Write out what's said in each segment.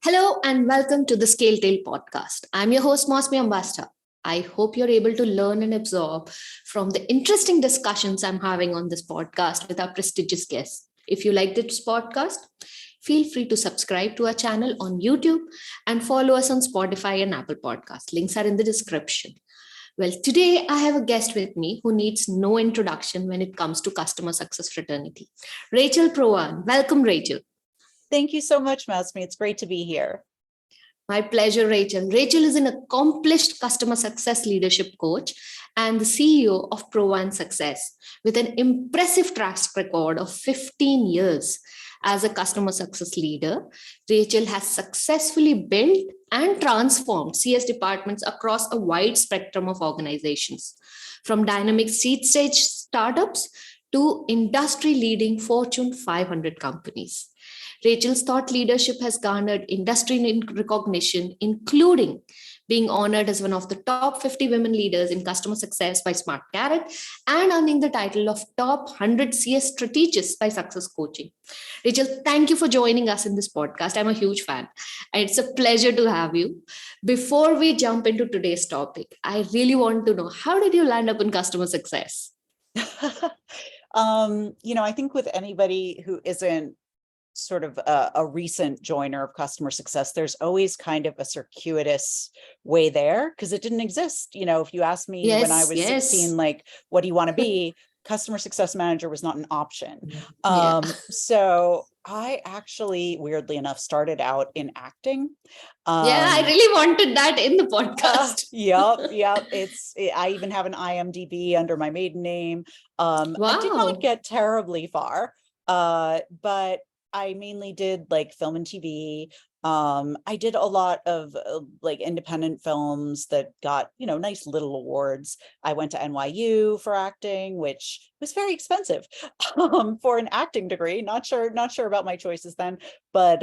Hello and welcome to the Scale Tail podcast. I'm your host, Mausmi Ambastha. I hope you're able to learn and absorb from the interesting discussions I'm having on this podcast with our prestigious guests. If you like this podcast, feel free to subscribe to our channel on YouTube and follow us on Spotify and Apple Podcasts. Links are in the description. Well, today I have a guest with me who needs no introduction when it comes to customer success fraternity. Rachel Provan. Welcome, Rachel. Thank you so much, Mausmi. It's great to be here. My pleasure, Rachel. Rachel is an accomplished customer success leadership coach and the CEO of Provan Success with an impressive track record of 15 years as a customer success leader. Rachel has successfully built and transformed CS departments across a wide spectrum of organizations, from dynamic seed stage startups to industry-leading Fortune 500 companies. Rachel's thought leadership has garnered industry recognition, including being honored as one of the top 50 women leaders in customer success by Smart Carrot and earning the title of top 100 CS strategist by Success Coaching. Rachel, thank you for joining us in this podcast. I'm a huge fan, and it's a pleasure to have you. Before we jump into today's topic, I really want to know, how did you land up in customer success? I think with anybody who isn't sort of a recent joiner of customer success, there's always kind of a circuitous way there because it didn't exist. If you asked me when I was 16, like, what do you want to be? Customer success manager was not an option. So I actually, weirdly enough, started out in acting. I really wanted that in the podcast. I even have an IMDb under my maiden name. Wow. I did not get terribly far, but I mainly did like film and TV. I did a lot of like independent films that got, nice little awards. I went to NYU for acting, which was very expensive for an acting degree. Not sure about my choices then, but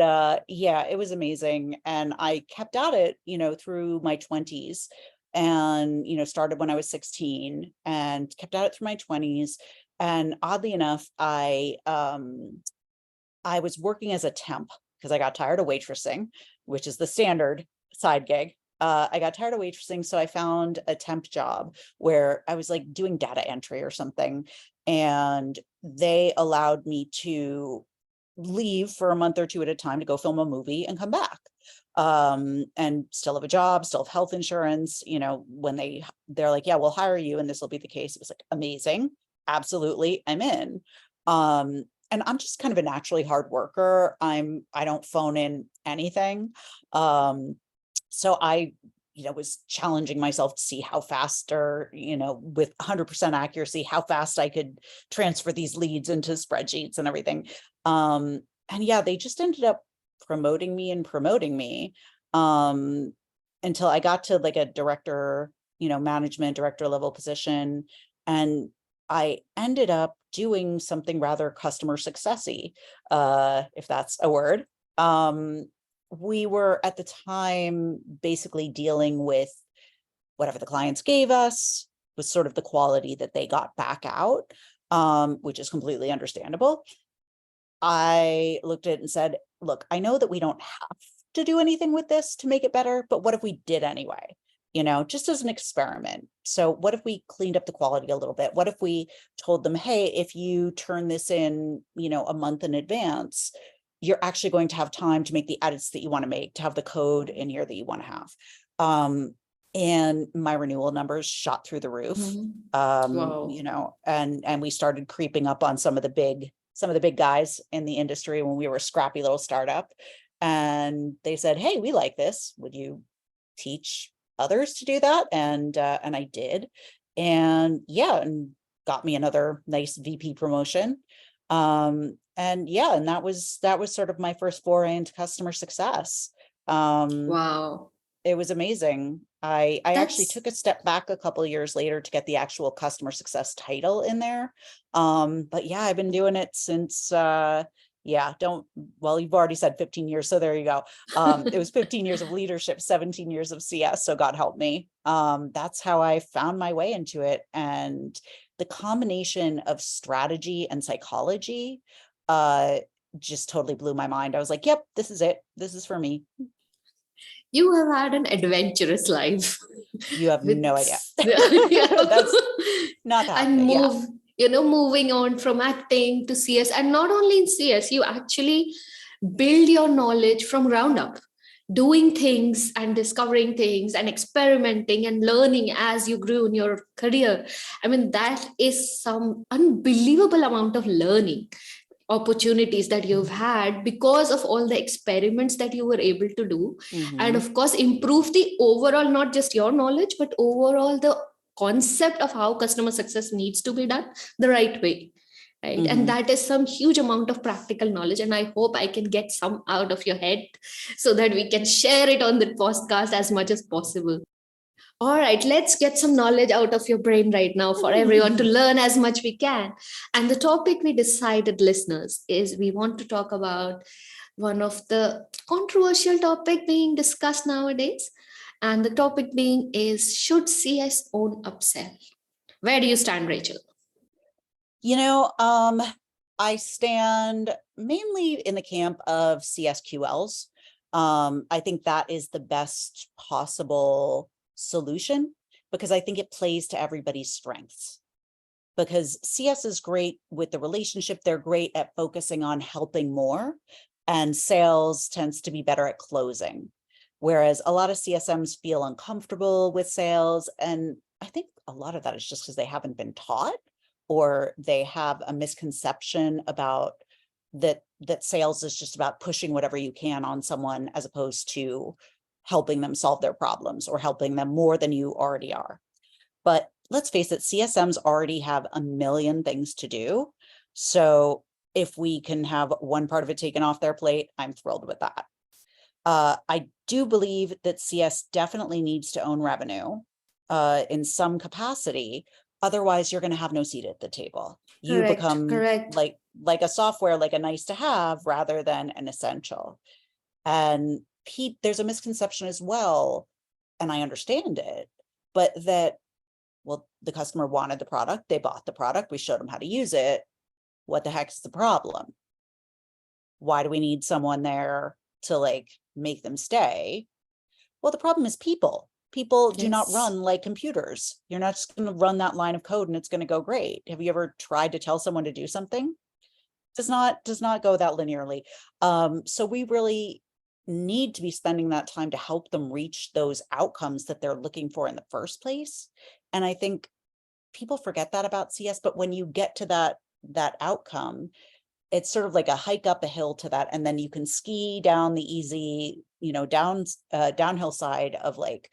it was amazing. And I kept at it, through my 20s and, started when I was 16 and kept at it through my 20s. And oddly enough, I was working as a temp because I got tired of waitressing, which is the standard side gig. I got tired of waitressing, so I found a temp job where I was like doing data entry or something, and they allowed me to leave for a month or two at a time to go film a movie and come back, and still have a job, still have health insurance. When they're like, yeah, we'll hire you and this will be the case. It was like, amazing, absolutely, I'm in. And I'm just kind of a naturally hard worker. I don't phone in anything. So I, was challenging myself to see how fast or, with 100% accuracy, how fast I could transfer these leads into spreadsheets and everything. They just ended up promoting me until I got to like a director, management director level position. And I ended up doing something rather customer successy, if that's a word. We were at the time basically dealing with whatever the clients gave us was sort of the quality that they got back out, which is completely understandable. I looked at it and said, look, I know that we don't have to do anything with this to make it better, but what if we did anyway? Just as an experiment. So what if we cleaned up the quality a little bit? What if we told them, hey, if you turn this in, a month in advance, you're actually going to have time to make the edits that you want to make, to have the code in here that you want to have. And my renewal numbers shot through the roof. Wow. And we started creeping up on some of the big guys in the industry when we were a scrappy little startup. And they said, hey, we like this. Would you teach others to do that? And I did, and got me another nice VP promotion. And that was sort of my first foray into customer success. Wow. It was amazing. I actually took a step back a couple of years later to get the actual customer success title in there. But I've been doing it since you've already said 15 years, so there you go. It was 15 years of leadership, 17 years of CS, so God help me. That's how I found my way into it. And the combination of strategy and psychology just totally blew my mind. I was like, yep, this is it. This is for me. You have had an adventurous life. You have With, no idea. yeah. That's not And happening. moving on from acting to CS, and not only in CS, you actually build your knowledge from ground up, doing things and discovering things and experimenting and learning as you grew in your career. I mean, that is some unbelievable amount of learning opportunities that you've had because of all the experiments that you were able to do. And of course, improve the overall, not just your knowledge, but overall the concept of how customer success needs to be done the right way. Right. And that is some huge amount of practical knowledge. And I hope I can get some out of your head so that we can share it on the podcast as much as possible. All right, let's get some knowledge out of your brain right now for everyone to learn as much we can. And the topic we decided, listeners, is we want to talk about one of the controversial topic being discussed nowadays. And the topic being is, should CS own upsell? Where do you stand, Rachel? I stand mainly in the camp of CSQLs. I think that is the best possible solution because I think it plays to everybody's strengths. Because CS is great with the relationship, they're great at focusing on helping more, and sales tends to be better at closing. Whereas a lot of CSMs feel uncomfortable with sales, and I think a lot of that is just because they haven't been taught, or they have a misconception about that sales is just about pushing whatever you can on someone as opposed to helping them solve their problems or helping them more than you already are. But let's face it, CSMs already have a million things to do. So if we can have one part of it taken off their plate, I'm thrilled with that. I do believe that CS definitely needs to own revenue in some capacity. Otherwise, you're going to have no seat at the table. You become like a software, like a nice to have rather than an essential. And Pete, there's a misconception as well, and I understand it, but that, well, the customer wanted the product, they bought the product, we showed them how to use it. What the heck is the problem? Why do we need someone there to like make them stay? Well, the problem is people. People do not run like computers. You're not just going to run that line of code and it's going to go great. Have you ever tried to tell someone to do something? Does not go that linearly. So we really need to be spending that time to help them reach those outcomes that they're looking for in the first place. And I think people forget that about CS, but when you get to that outcome, it's sort of like a hike up a hill to that, and then you can ski down the easy, downhill side of like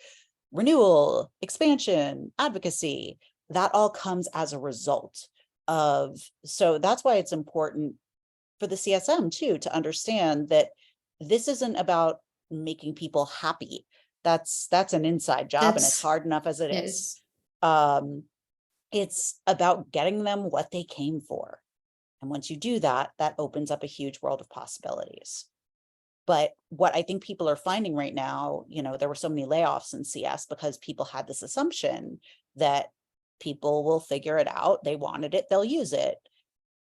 renewal, expansion, advocacy. That all comes as a result of, so that's why it's important for the CSM too, to understand that this isn't about making people happy. That's an inside job, and it's hard enough as it is. It's about getting them what they came for. And once you do that, that opens up a huge world of possibilities. But what I think people are finding right now, there were so many layoffs in CS because people had this assumption that people will figure it out. They wanted it, they'll use it.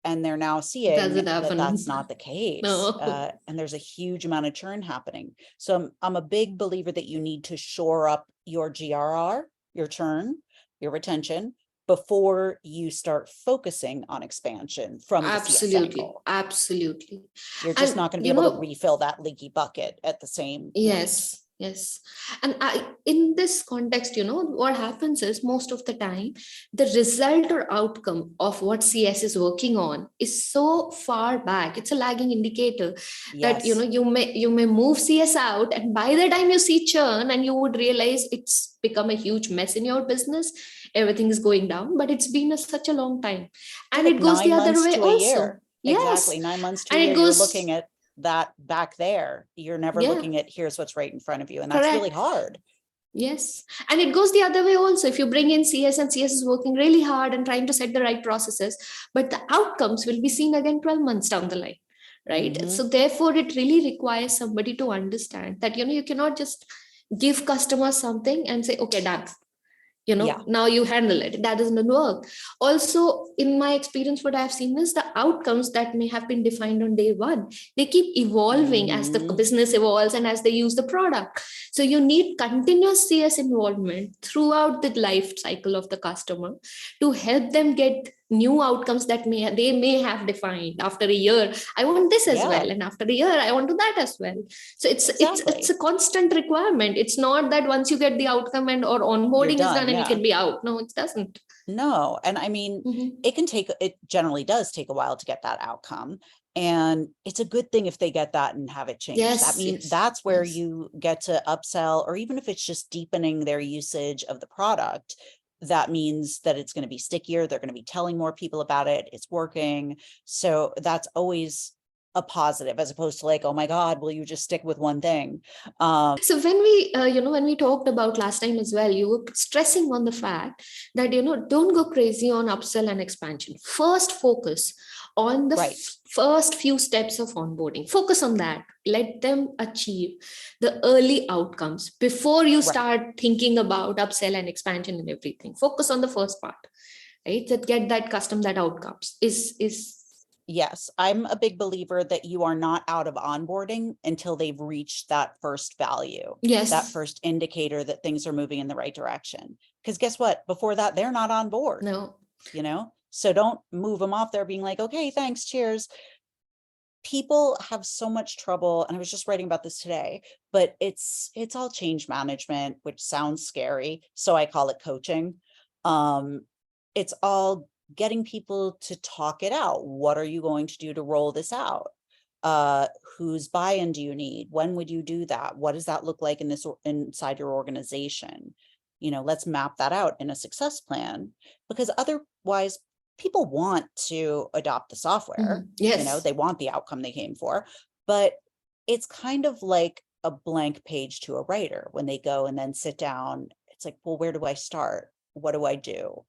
And they're now seeing that that's not the case. No. And there's a huge amount of churn happening. So I'm a big believer that you need to shore up your GRR, your churn, your retention, before you start focusing on expansion from the CS angle. Absolutely. You're just not going to be able to refill that leaky bucket at the same rate. Yes. And in this context, what happens is most of the time, the result or outcome of what CS is working on is so far back. It's a lagging indicator that, you may move CS out, and by the time you see churn and you would realize it's become a huge mess in your business, everything is going down, but it's been such a long time. And it goes the other way also. Exactly. 9 months to a year, you're looking at that back there. You're never looking at here's what's right in front of you. And that's really hard. Yes. And it goes the other way also. If you bring in CS and CS is working really hard and trying to set the right processes, but the outcomes will be seen again 12 months down the line. Right. So therefore, it really requires somebody to understand that, you cannot just give customers something and say, okay, done. Yeah. now you handle it. That doesn't work. Also, in my experience, what I've seen is the outcomes that may have been defined on day one, they keep evolving as the Mhm. business evolves and as they use the product. So you need continuous CS involvement throughout the life cycle of the customer to help them get new outcomes that they may have defined. After a year, I want this as Yeah, well, and after a year, I want to that as well. So it's exactly. a constant requirement. It's not that once you get the outcome and or You're onboarding is done. done and you Yeah. can be out. No, it doesn't. No. And I mean, Mhm. it generally does take a while to get that outcome. And it's a good thing if they get that and have it change. That Yes, means yes, that's where yes. you get to upsell, or even if it's just deepening their usage of the product, that means that it's going to be stickier. They're going to be telling more people about it. It's working. So that's always a positive, as opposed to like, oh my God, will you just stick with one thing? So when we talked about last time as well, you were stressing on the fact that, don't go crazy on upsell and expansion. First, focus on the Right. first few steps of onboarding. Focus on that. Let them achieve the early outcomes before you Right. start thinking about upsell and expansion and everything. Focus on the first part, right? That get that custom, that outcomes is Yes, I'm a big believer that you are not out of onboarding until they've reached that first value, that yes. first indicator that things are moving in the right direction. Because guess what? Before that, they're not on board, No. So don't move them off there being like, okay, thanks, cheers. People have so much trouble, and I was just writing about this today, but it's all change management, which sounds scary. So I call it coaching. It's all getting people to talk it out. What are you going to do to roll this out? Whose buy-in do you need? When would you do that? What does that look like inside your organization? Let's map that out in a success plan, because otherwise people want to adopt the software. Yes. They want the outcome they came for, but it's kind of like a blank page to a writer when they go and then sit down. It's like, well, where do I start? What do I do?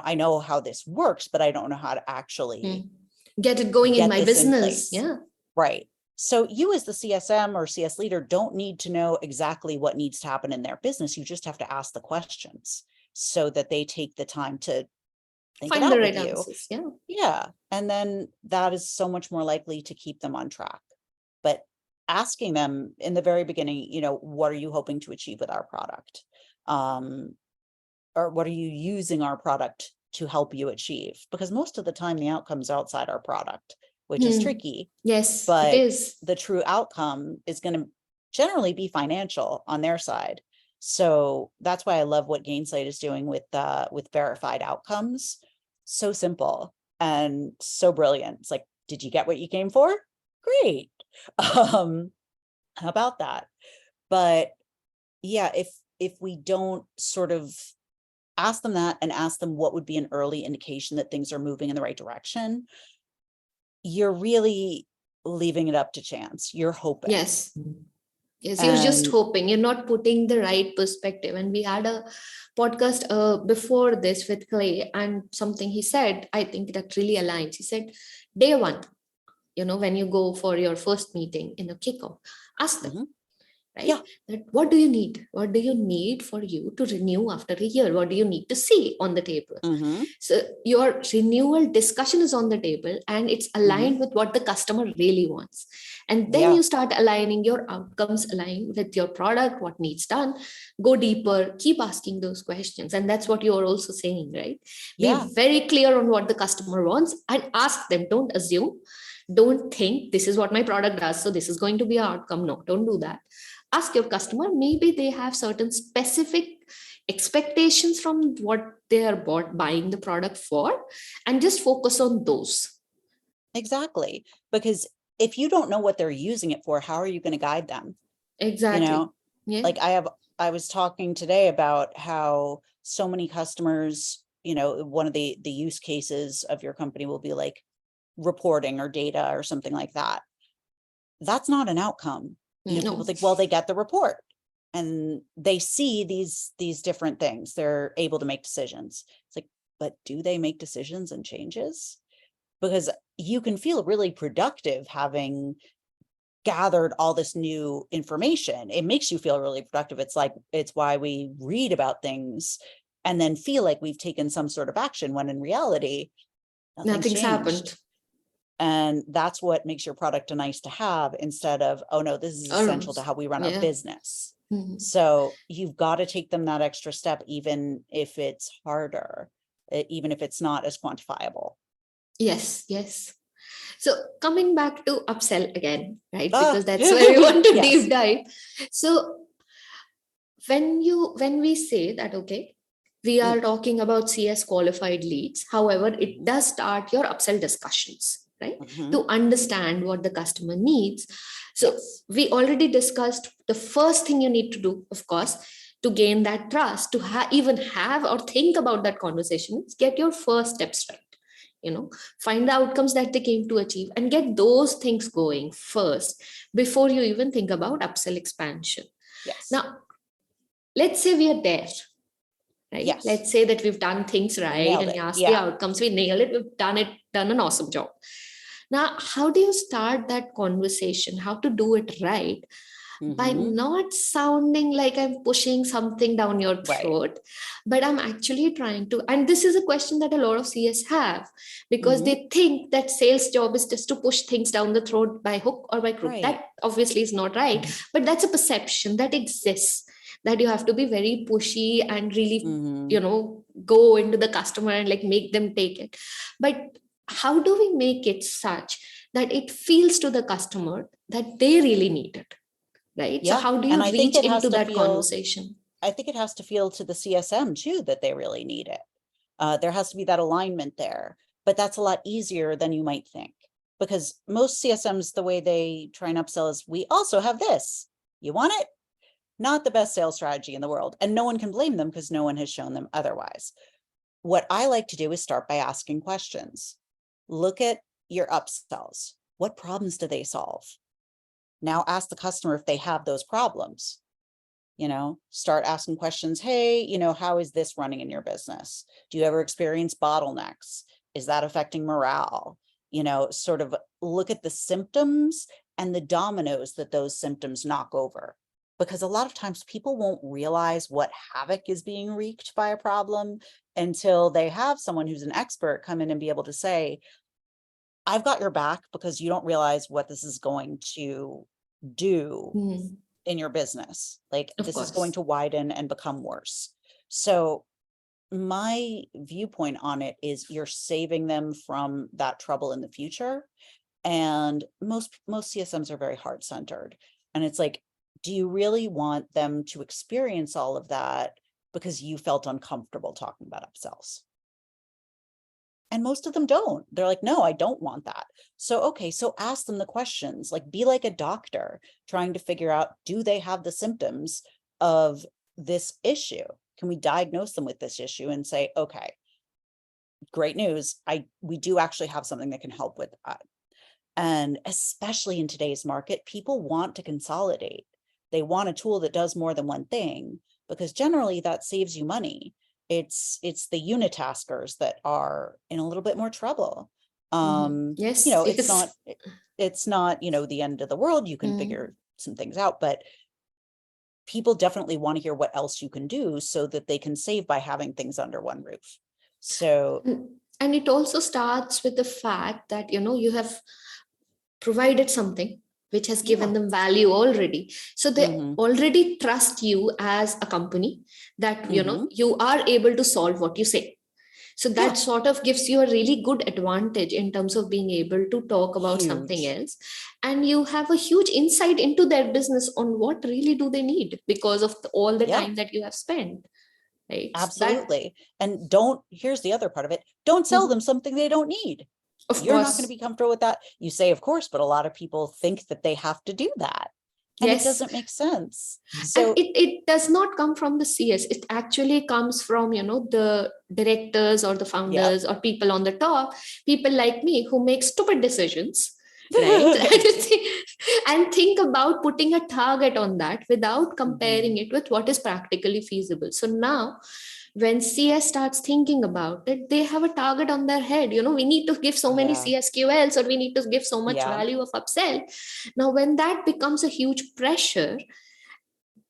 I know how this works, but I don't know how to actually Get it going in get my this in business. place. Yeah. Right. So you as the CSM or CS leader don't need to know exactly what needs to happen in their business. You just have to ask the questions so that they take the time to think it Find the out right with you. answers. Yeah. Yeah. And then that is so much more likely to keep them on track. But asking them in the very beginning, what are you hoping to achieve with our product? Or what are you using our product to help you achieve? Because most of the time the outcome's outside our product, which is tricky, Yes, it but is. the true outcome is going to generally be financial on their side. So that's why I love what Gainsight is doing with verified outcomes. So simple and so brilliant. It's like, did you get what you came for? Great. How about that? But yeah, if we don't sort of ask them that and ask them what would be an early indication that things are moving in the right direction, you're really leaving it up to chance. You're hoping. Yes. Yes, you're just And hoping. You're not putting the right perspective. And we had a podcast before this with Clay, and something he said, I think that really aligns. He said, day one, when you go for your first meeting in a kickoff, ask them, right? yeah, That what do you need? What do you need for you to renew after a year? What do you need to see on the table? So your renewal discussion is on the table and it's aligned with what the customer really wants. And then yeah, you start aligning your outcomes, align with your product, what needs done, go deeper, keep asking those questions. And that's what you're also saying, right? yeah, Be very clear on what the customer wants and ask them. Don't assume. Don't think this is what my product does, so this is going to be our outcome. No, don't do that. Ask your customer, maybe they have certain specific expectations from what they are buying the product for, and just focus on those. exactly. Because if you don't know what they're using it for, how are you going to guide them? Exactly. Yeah. Like I was talking today about how so many customers, one of the use cases of your company will be like reporting or data or something like that. That's not an outcome. People No. think, well, they get the report and they see these different things. They're able to make decisions. It's like, but do they make decisions and changes? Because you can feel really productive having gathered all this new information. It makes you feel really productive. It's why we read about things and then feel like we've taken some sort of action when in reality, Nothing's changed. happened. And that's what makes your product a nice to have instead of, oh no, this is essential to how we run our business. Mhm. So you've got to take them that extra step, even if it's harder, even if it's not as quantifiable. Yes, yes. So coming back to upsell again, right? Ah. Because that's where we want to Yes. deep dive. So when we say that, okay, we are talking about CS qualified leads, however, it does start your upsell discussions, right? Mhm. To understand what the customer needs. So Yes. we already discussed the first thing you need to do, of course, to gain that trust, to even have or think about that conversation, is get your first steps right. Find the outcomes that they came to achieve and get those things going first before you even think about upsell expansion. Yes. Now, let's say we are there, right? Yes. Let's say that we've done things right Nailed and it. we asked Yeah. the outcomes, we nailed it, we've done an awesome job. Now, how do you start that conversation? How to do it right? By not sounding like I'm pushing something down your throat, but I'm actually trying to. And this is a question that a lot of CS have, because they think that sales job is just to push things down the throat by hook or by crook. Right. That obviously is not right, but that's a perception that exists, that you have to be very pushy and really, go into the customer and like make them take it. But how do we make it such that it feels to the customer that they really need it? Right. Yeah. So how do you And I think reach it has into to that feel, conversation? I think it has to feel to the CSM too that they really need it. There has to be that alignment there, but that's a lot easier than you might think, because most CSMs, the way they try and upsell is, we also have this. You want it? Not the best sales strategy in the world. And no one can blame them because no one has shown them otherwise. What I like to do is start by asking questions. Look at your upsells. What problems do they solve? Now ask the customer if they have those problems. Start asking questions. Hey, how is this running in your business? Do you ever experience bottlenecks? Is that affecting morale? Sort of look at the symptoms and the dominoes that those symptoms knock over. Because a lot of times people won't realize what havoc is being wreaked by a problem until they have someone who's an expert come in and be able to say, I've got your back, because you don't realize what this is going to do in your business. Like, this is going to widen and become worse. So my viewpoint on it is, you're saving them from that trouble in the future. And most CSMs are very heart-centered. And it's like, do you really want them to experience all of that because you felt uncomfortable talking about upsells? And most of them don't. They're like, no, I don't want that. So, okay, so ask them the questions, like, be like a doctor trying to figure out, do they have the symptoms of this issue? Can we diagnose them with this issue and say, okay, great news, we do actually have something that can help with that. And especially in today's market, people want to consolidate. They want a tool that does more than one thing, because generally that saves you money. It's the unitaskers that are in a little bit more trouble. Yes, it's not, the end of the world. You can figure some things out, but people definitely want to hear what else you can do so that they can save by having things under one roof. So, and it also starts with the fact that, you have provided something which has given them value already. So they already trust you as a company that, you are able to solve what you say. So that sort of gives you a really good advantage in terms of being able to talk about something else. And you have a huge insight into their business on what really do they need because of all the time that you have spent. Right? Absolutely. And here's the other part of it. Don't sell them something they don't need. You're not going to be comfortable with that. You say, of course, but a lot of people think that they have to do that. And it doesn't make sense. So and it does not come from the CS. It actually comes from, the directors or the founders or people on the top, people like me who make stupid decisions, right? And think about putting a target on that without comparing it with what is practically feasible. So now, when CS starts thinking about it, they have a target on their head. We need to give so many CSQLs, or we need to give so much value of upsell. Now, when that becomes a huge pressure,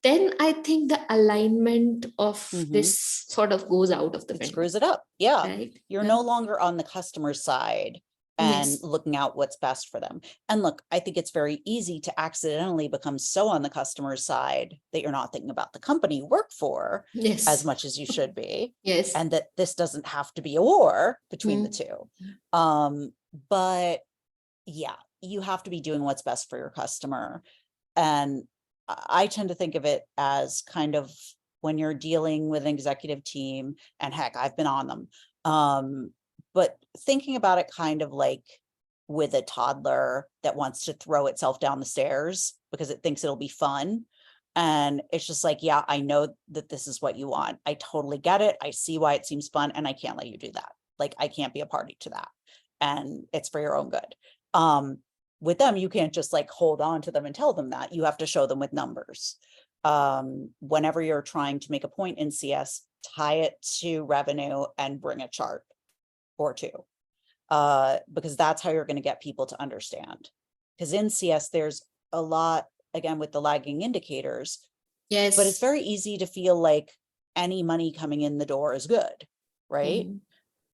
then I think the alignment of Mhm. this sort of goes out of the It window, screws it up. Yeah. right? You're Yeah. no longer on the customer's side and Yes. looking out what's best for them. And look, I think it's very easy to accidentally become so on the customer's side that you're not thinking about the company you work for as Yes. much as you should be. Yes. And that this doesn't have to be a war between the Mm. two. But yeah, you have to be doing what's best for your customer. And I tend to think of it as kind of when you're dealing with an executive team, and heck, I've been on them. But thinking about it kind of like with a toddler that wants to throw itself down the stairs because it thinks it'll be fun. And it's just like, yeah, I know that this is what you want. I totally get it. I see why it seems fun, and I can't let you do that. Like, I can't be a party to that. And it's for your own good. With them, you can't just like hold on to them and tell them that. You have to show them with numbers. Whenever you're trying to make a point in CS, tie it to revenue and bring a chart or two, because that's how you're going to get people to understand. Because in CS, there's a lot, again, with the lagging indicators, Yes. but it's very easy to feel like any money coming in the door is good, right? Mhm.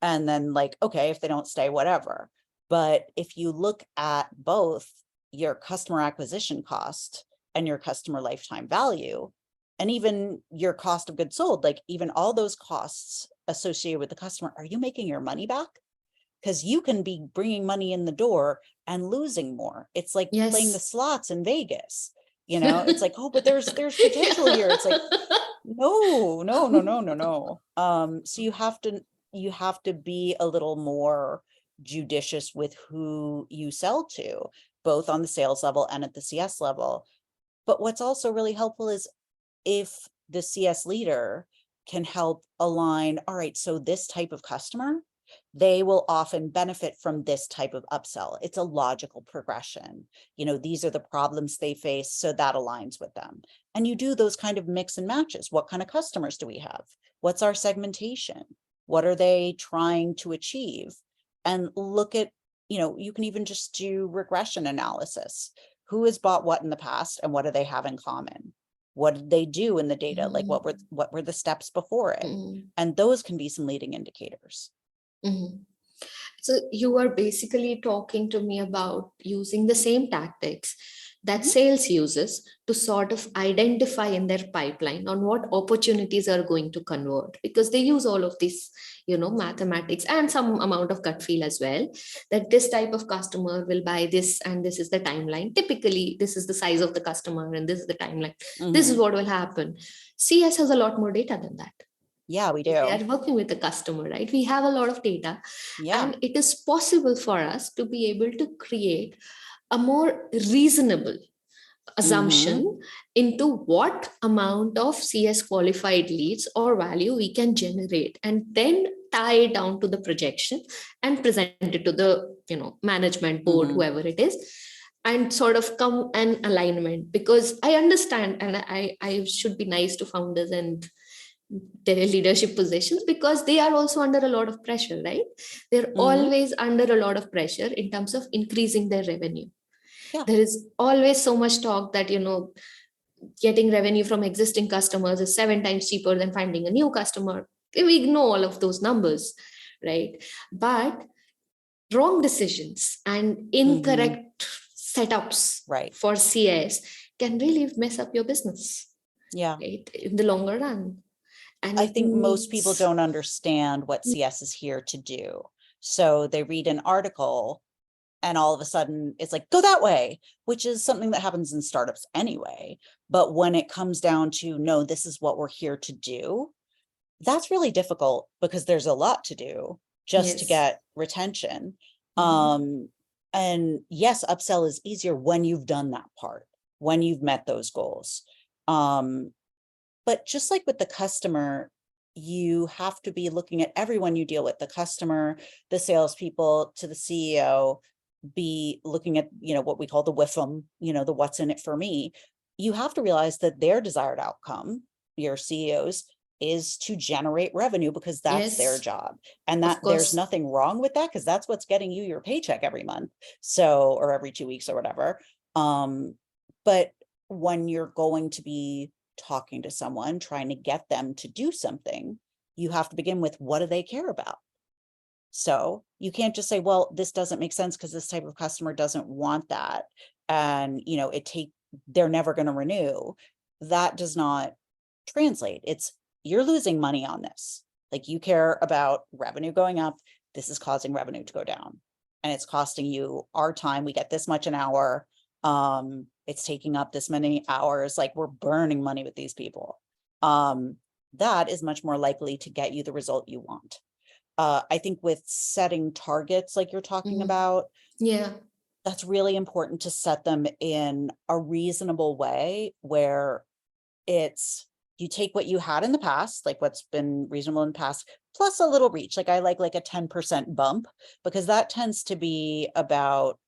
And then like, okay, if they don't stay, whatever. But if you look at both your customer acquisition cost and your customer lifetime value, and even your cost of goods sold, like even all those costs associated with the customer, are you making your money back? Because you can be bringing money in the door and losing more. It's like playing the Yes. slots in Vegas. It's like, oh, but there's potential here. It's like, no. So you have to be a little more judicious with who you sell to, both on the sales level and at the CS level. But what's also really helpful is if the CS leader can help align, all right, so this type of customer, they will often benefit from this type of upsell. It's a logical progression. These are the problems they face, so that aligns with them. And you do those kind of mix and matches. What kind of customers do we have? What's our segmentation? What are they trying to achieve? And look at, you can even just do regression analysis. Who has bought what in the past and what do they have in common? What did they do in the data? Like what were the steps before it? Mhm. And those can be some leading indicators. Mhm. So you are basically talking to me about using the same tactics that sales uses to sort of identify in their pipeline on what opportunities are going to convert, because they use all of this, mathematics and some amount of gut feel as well, that this type of customer will buy this and this is the timeline. Typically, this is the size of the customer and this is the timeline. This is what will happen. CS has a lot more data than that. Yeah, we They do. are working with the customer, right? We have a lot of data, Yeah. and it is possible for us to be able to create a more reasonable assumption into what amount of CS qualified leads or value we can generate, and then tie it down to the projection and present it to the management board, whoever it is, and sort of come an alignment. Because I understand, and I should be nice to founders and their leadership positions, because they are also under a lot of pressure, right? They're always under a lot of pressure in terms of increasing their revenue. Yeah. There is always so much talk that getting revenue from existing customers is 7 times cheaper than finding a new customer. We ignore all of those numbers, right? But wrong decisions and incorrect setups Right. for CS can really mess up your business, Yeah. right, in the longer run. And I it think most people needs, don't understand what CS is here to do. So they read an article and all of a sudden it's like, go that way, which is something that happens in startups anyway. But when it comes down to, no, this is what we're here to do, that's really difficult because there's a lot to do just to yes. get retention. And yes, upsell is easier when you've done that part, when you've met those goals. But just like with the customer, you have to be looking at everyone you deal with, the customer, the salespeople, to the CEO, be looking at, what we call the WIFM, the what's in it for me. You have to realize that their desired outcome, your CEOs, is to generate revenue because that's their Yes, job. And that of there's course. nothing wrong with that because that's what's getting you your paycheck every month. So, or every 2 weeks or whatever. But when you're going to be talking to someone, trying to get them to do something, you have to begin with, what do they care about? So you can't just say, well, this doesn't make sense because this type of customer doesn't want that. And, they're never going to renew. That does not translate. It's, you're losing money on this. Like, you care about revenue going up. This is causing revenue to go down, and it's costing you our time. We get this much an hour. It's taking up this many hours. Like, we're burning money with these people. That is much more likely to get you the result you want. I think with setting targets, like you're talking about, Yeah. that's really important to set them in a reasonable way where it's, you take what you had in the past, like what's been reasonable in the past, plus a little reach. Like, I like a 10% bump, because that tends to be about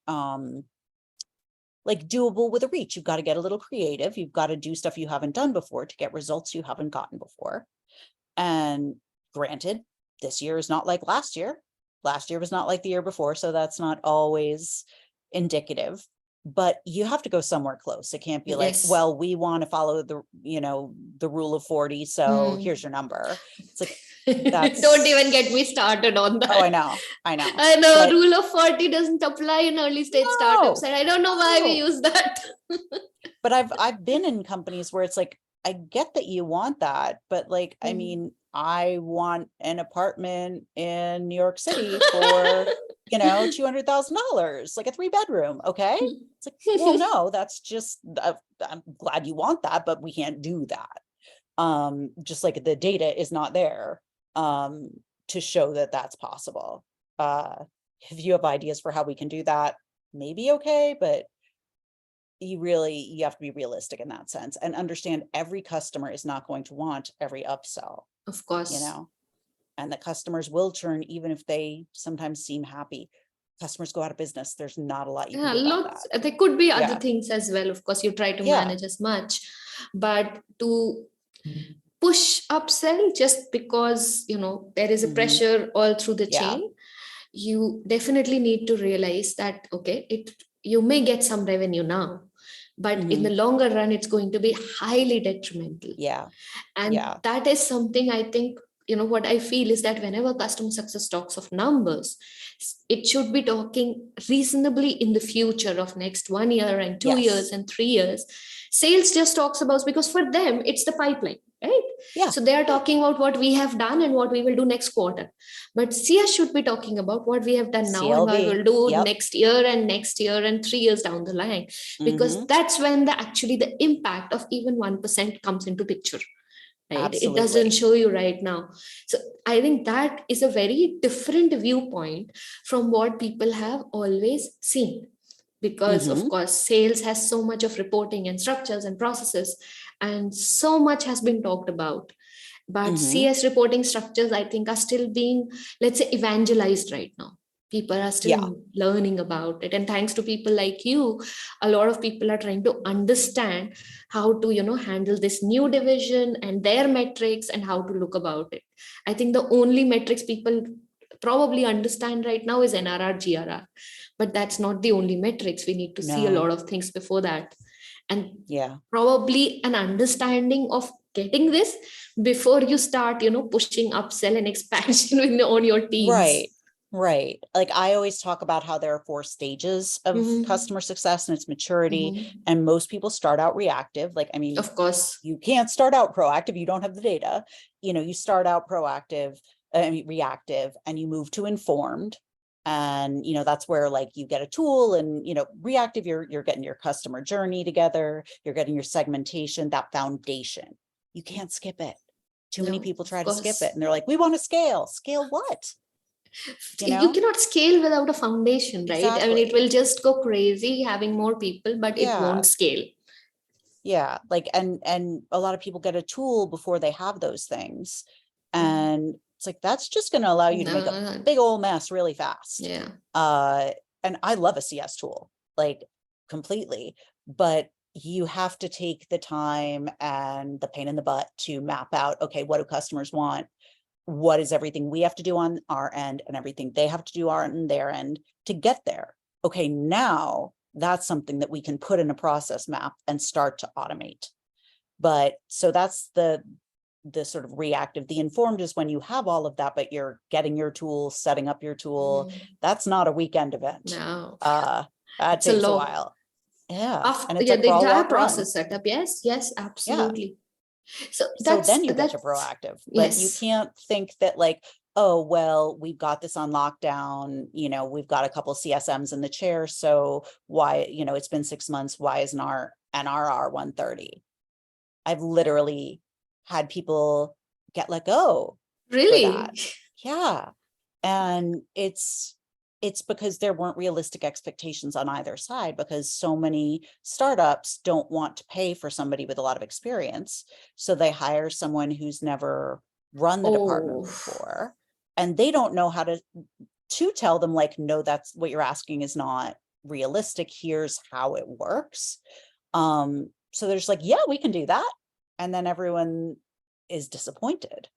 like doable with a reach. You've got to get a little creative. You've got to do stuff you haven't done before to get results you haven't gotten before. And granted, this year is not like last year. Last year was not like the year before. So that's not always indicative, but you have to go somewhere close. It can't be like, Yes. well, we want to follow the, the rule of 40. So here's your number. It's like, that's, don't even get me started on that. oh, I know. I know, rule of 40 doesn't apply in early stage startups, and I don't know why we use that. But I've been in companies where it's like, I get that you want that, but like, I mean, I want an apartment in New York City for, $200,000, like a 3-bedroom. Okay. It's like, well, no, that's just, I'm glad you want that, but we can't do that. Just like the data is not there, to show that that's possible. If you have ideas for how we can do that, maybe okay, but you have to be realistic in that sense and understand every customer is not going to want every upsell. Of course. And the customers will churn even if they sometimes seem happy. Customers go out of business. There's not a lot you can do about that. There could be other things as well. Of course, you try to manage as much, but to push upsell just because, there is a pressure all through the chain, you definitely need to realize that, okay, you may get some revenue now, but in the longer run, it's going to be highly detrimental. And that is something I think, what I feel is that whenever customer success talks of numbers, it should be talking reasonably in the future of next 1 year and 2 years and 3 years. Sales just talks about, because for them, it's the pipeline, right? So they are talking about what we have done and what we will do next quarter. But CS should be talking about what we have done now and what we will do next year and 3 years down the line, because that's when the impact of even 1% comes into picture. Right? Absolutely. It doesn't show you right now. So I think that is a very different viewpoint from what people have always seen, because of course sales has so much of reporting and structures and processes, and so much has been talked about. But CS reporting structures, I think, are still being, let's say, evangelized right now. People are still learning about it. And thanks to people like you, a lot of people are trying to understand how to, handle this new division and their metrics and how to look about it. I think the only metrics people probably understand right now is NRR, GRR. But that's not the only metrics. We need to see a lot of things before that. And probably an understanding of getting this before you start, pushing upsell and expansion on your teams. Right. Like, I always talk about how there are 4 stages of customer success and its maturity. And most people start out reactive. Like, I mean, of course, you can't start out proactive. You don't have the data. You start out reactive, and you move to informed. And, that's where, like, you get a tool, and, reactive, you're getting your customer journey together. You're getting your segmentation, that foundation. You can't skip it. Too many people try to skip it, and they're like, we want to scale what? You cannot scale without a foundation, right? Exactly. I mean, it will just go crazy having more people, but it won't scale. Like, and a lot of people get a tool before they have those things. And it's like, that's just going to allow you to make a big old mess really fast. And I love a CS tool, like, completely, but you have to take the time and the pain in the butt to map out, okay, what do customers want? What is everything we have to do on our end and everything they have to do on their end to get there? Okay, now that's something that we can put in a process map and start to automate. But so that's the sort of reactive. The informed is when you have all of that, but you're getting your tool, setting up your tool. That's not a weekend event. No, That it's a takes a long, while. Yeah. after, And it's yeah, a the crawl, entire walk, run. process setup. Yes, yes, Yeah. absolutely. So So then you get to that's proactive, but you yes. can't think that like, oh, well, we've got this on lockdown, we've got a couple CSMs in the chair. So why, it's been 6 months. Why isn't our NRR 130? I've literally had people get let go for that. Really? Yeah. And it's because there weren't realistic expectations on either side, because so many startups don't want to pay for somebody with a lot of experience. So they hire someone who's never run the department Oh, before, and they don't know how to tell them like, no, that's what you're asking is not realistic. Here's how it works. So there's like, yeah, we can do that. And then everyone is disappointed.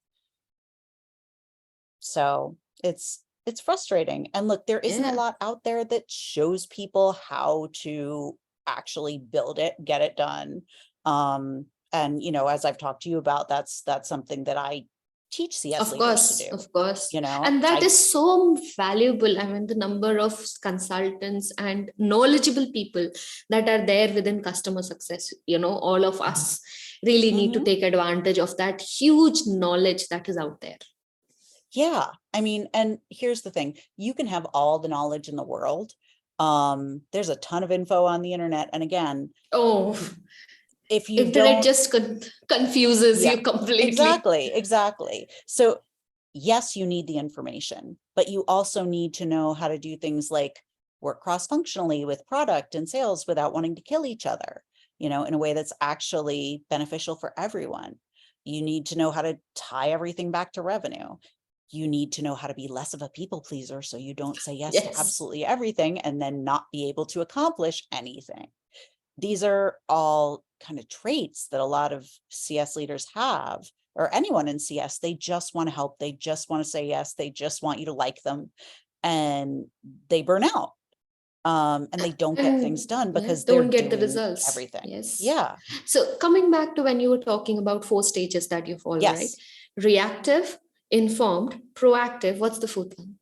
So it's frustrating. And look, there isn't a yeah. lot out there that shows people how to actually build it, get it done. And as I've talked to you about, that's something that I teach CS leaders to do. Of course. You know, And that is so valuable. I mean, the number of consultants and knowledgeable people that are there within customer success, all of us really need to Mhm. take advantage of that huge knowledge that is out there. Yeah. I mean, and here's the thing, you can have all the knowledge in the world. There's a ton of info on the internet. And again, Oh, if you internet don't, just confuses yeah, you completely. exactly. So yes, you need the information, but you also need to know how to do things like work cross-functionally with product and sales without wanting to kill each other, in a way that's actually beneficial for everyone. You need to know how to tie everything back to revenue. You need to know how to be less of a people pleaser so you don't say yes to Yes. absolutely everything and then not be able to accomplish anything. These are all kind of traits that a lot of CS leaders have, or anyone in CS. They just want to help. They just want to say yes. They just want you to like them, and they burn out. And they don't get things done because they're don't get the doing results. everything. Yes. Yeah. So coming back to when you were talking about 4 stages that you follow, right? Yes. Reactive, informed, proactive. What's the fourth one?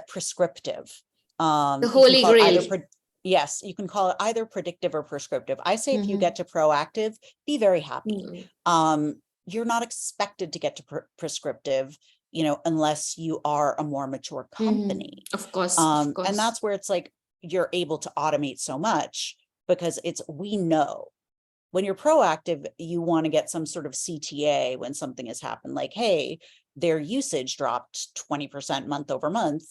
Prescriptive. The You can holy call it grail. either yes, you can call it either predictive or prescriptive. I say if you Mhm. get to proactive, be very happy. Mm. You're not expected to get to prescriptive, unless you are a more mature company. Of course, of course. And that's where it's like you're able to automate so much, because we know. When you're proactive, you want to get some sort of CTA when something has happened, like, hey, their usage dropped 20% month over month.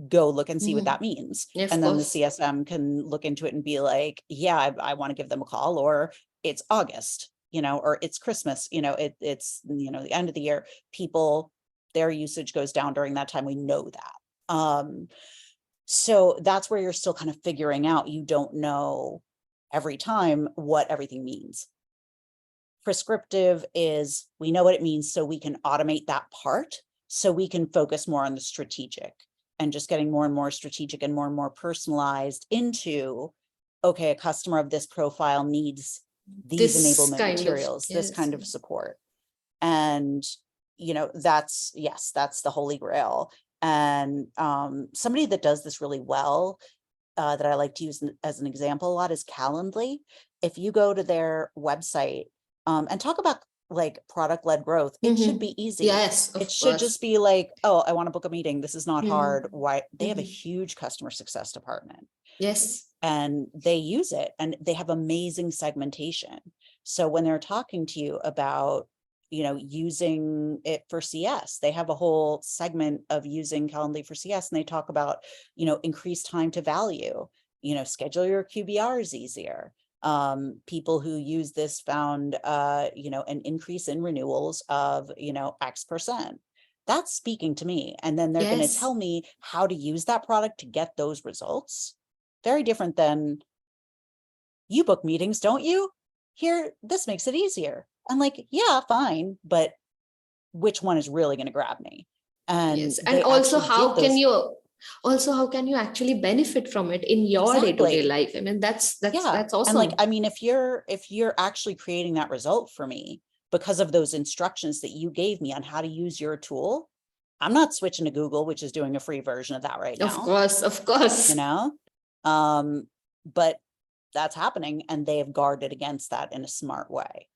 Go look and see what that means. Yeah, of And then the course. CSM can look into it and be like, yeah, I want to give them a call, or it's August, or it's Christmas, it's the end of the year. People, their usage goes down during that time. We know that. So that's where you're still kind of figuring out. You don't know every time what everything means. Prescriptive is, we know what it means, so we can automate that part, so we can focus more on the strategic and just getting more and more strategic and more personalized into, okay, a customer of this profile needs these This enablement kind of, materials, this yes. kind of support. And, that's the holy grail. And somebody that does this really well, that I like to use as an example a lot, is Calendly. If you go to their website and talk about like product-led growth, it should be easy. Yes, It should just be like, oh, I want to book a meeting. This is not hard. Why? They have a huge customer success department. Yes. And they use it, and they have amazing segmentation. So when they're talking to you about, using it for CS, they have a whole segment of using Calendly for CS, and they talk about, increased time to value, schedule your QBRs easier. People who use this found, an increase in renewals of, X%. That's speaking to me. And then they're going to tell me how to use that product to get those results. Very different than, you book meetings, don't you? Here, this makes it easier. I'm like, yeah, fine, but which one is really going to grab me? And yes. And also, how can you Also, how can you actually benefit from it in your day-to-day life? I mean, that's awesome. And like, I mean, if you're actually creating that result for me because of those instructions that you gave me on how to use your tool, I'm not switching to Google, which is doing a free version of that right now. Of course. You know, but that's happening, and they have guarded against that in a smart way.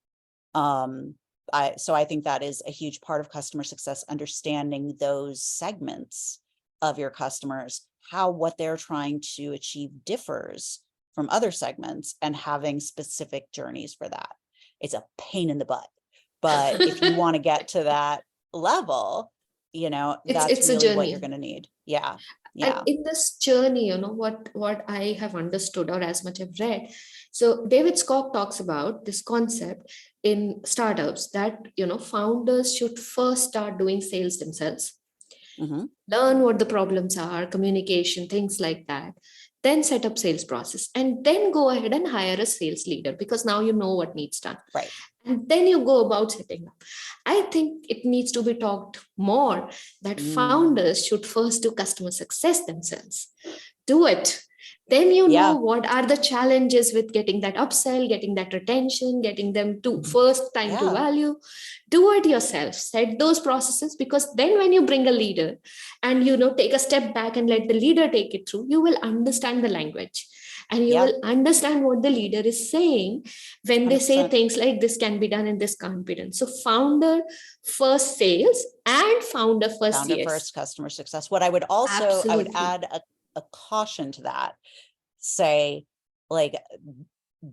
So I think that is a huge part of customer success, understanding those segments of your customers, how what they're trying to achieve differs from other segments, and having specific journeys for that. It's a pain in the butt, but if you want to get to that level, you know, that's really what you're going to need. Yeah. And in this journey, you know, what I have understood, or as much I've read, so David Scott talks about this concept in startups that, you know, founders should first start doing sales themselves, learn what the problems are, communication, things like that, then set up sales process, and then go ahead and hire a sales leader, because now you know what needs done. Right. And then you go about setting up. I think it needs to be talked more that founders should first do customer success themselves. Do it. Then you know what are the challenges with getting that upsell, getting that retention, getting them to first time to value. Do it yourself. Set those processes, because then when you bring a leader and, you know, take a step back and let the leader take it through, you will understand the language. And you will understand what the leader is saying when they 100%. Say things like this can be done and this can't be done. So founder first sales and founder first customer success. What I would also, I would add a caution to that. Say, like,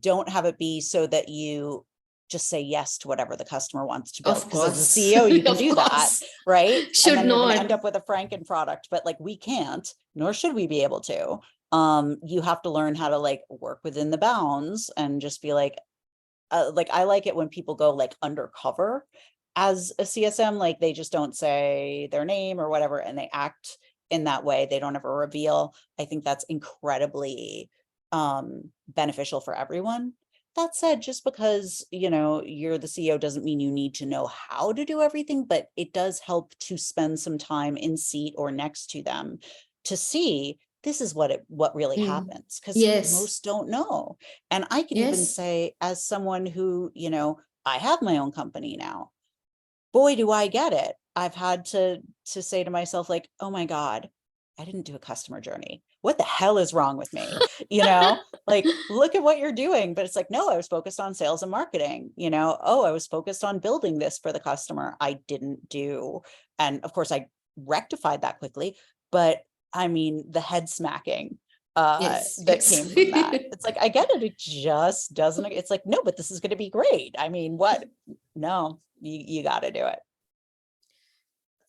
don't have it be so that you just say yes to whatever the customer wants to build. Because as a CEO, you can do that, right? Should and then not you're gonna end up with a Franken product, but like we can't, nor should we be able to. You have to learn how to like work within the bounds and just be like I like it when people go like undercover as a CSM, like they just don't say their name or whatever, and they act in that way. They don't ever reveal. I think that's incredibly beneficial for everyone. That said, just because, you know, you're the CEO doesn't mean you need to know how to do everything, but it does help to spend some time in seat or next to them to see this is what really happens, because most don't know. And I can even say, as someone who, you know, I have my own company now, boy, do I get it. I've had to say to myself, like, oh my God, I didn't do a customer journey. What the hell is wrong with me? You know, like, look at what you're doing. But it's like, no, I was focused on sales and marketing, you know, oh, I was focused on building this for the customer. I didn't do. And of course I rectified that quickly, but I mean, the head smacking that came from that. It's like, I get it. It just doesn't, it's like, no, but this is going to be great. I mean, what? No, you got to do it.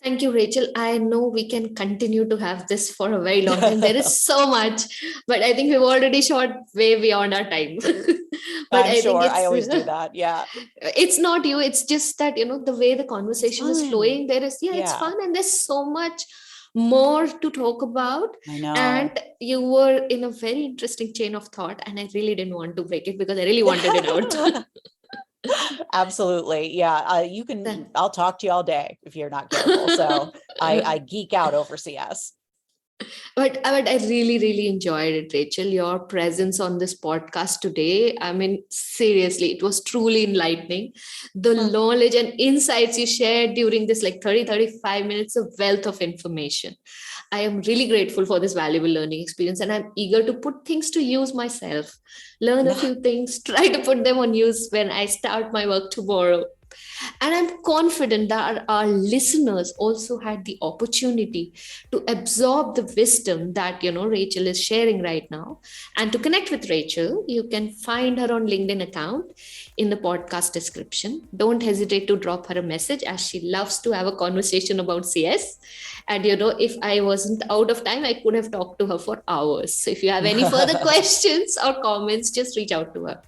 Thank you, Rachel. I know we can continue to have this for a very long time. There is so much, but I think we've already shot way beyond our time. But I'm sure I always do that. Yeah. It's not you. It's just that, you know, the way the conversation is flowing, there is, it's fun. And there's so much more to talk about. I know. And you were in a very interesting chain of thought, and I really didn't want to break it because I really wanted it out. Absolutely. Yeah. You can, I'll talk to you all day if you're not careful. So I geek out over CS. But I really, really enjoyed it, Rachel. Your presence on this podcast today, I mean, seriously, it was truly enlightening. The knowledge and insights you shared during this like 35 minutes of wealth of information. I am really grateful for this valuable learning experience, and I'm eager to put things to use myself, learn a few things, try to put them on use when I start my work tomorrow. And I'm confident that our listeners also had the opportunity to absorb the wisdom that, you know, Rachel is sharing right now. And to connect with Rachel, you can find her on LinkedIn account in the podcast description. Don't hesitate to drop her a message, as she loves to have a conversation about CS. And, you know, if I wasn't out of time, I could have talked to her for hours. So if you have any further questions or comments, just reach out to her.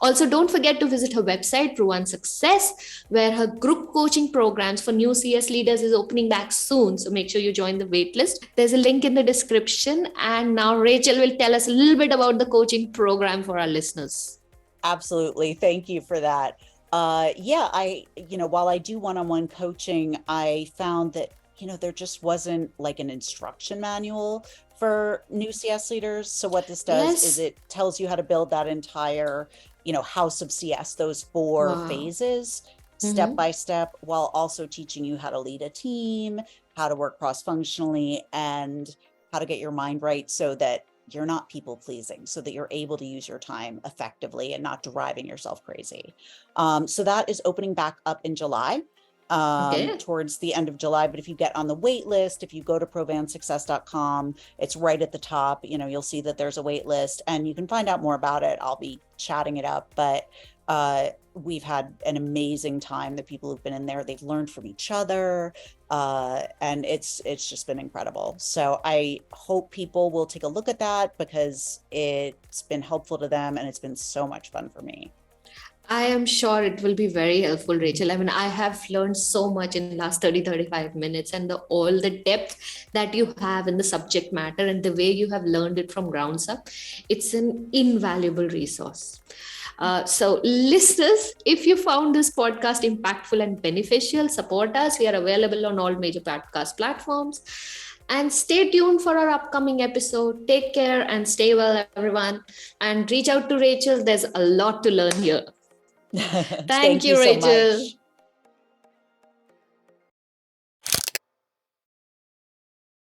Also, don't forget to visit her website, Provan Success, where her group coaching programs for new CS leaders is opening back soon. So make sure you join the waitlist. There's a link in the description. And now Rachel will tell us a little bit about the coaching program for our listeners. Absolutely. Thank you for that. While I do one-on-one coaching, I found that there just wasn't like an instruction manual for new CS leaders. So what this does is Yes. it tells you how to build that entire, house of CS, those 4 Wow. phases, step by step, while also teaching you how to lead a team, how to work cross-functionally, and how to get your mind right so that you're not people pleasing, so that you're able to use your time effectively and not driving yourself crazy. So that is opening back up in July, Okay. towards the end of July. But if you get on the wait list, if you go to provansuccess.com, it's right at the top. You'll see that there's a wait list and you can find out more about it. I'll be chatting it up, but we've had an amazing time. The people who've been in there, they've learned from each other, and it's just been incredible. So I hope people will take a look at that because it's been helpful to them and it's been so much fun for me. I am sure it will be very helpful, Rachel. I mean, I have learned so much in the last 35 minutes, and all the depth that you have in the subject matter and the way you have learned it from grounds up, it's an invaluable resource. So, listeners, if you found this podcast impactful and beneficial, support us. We are available on all major podcast platforms. And stay tuned for our upcoming episode. Take care and stay well, everyone. And reach out to Rachel. There's a lot to learn here. Thank Thank you you, so Rachel. much.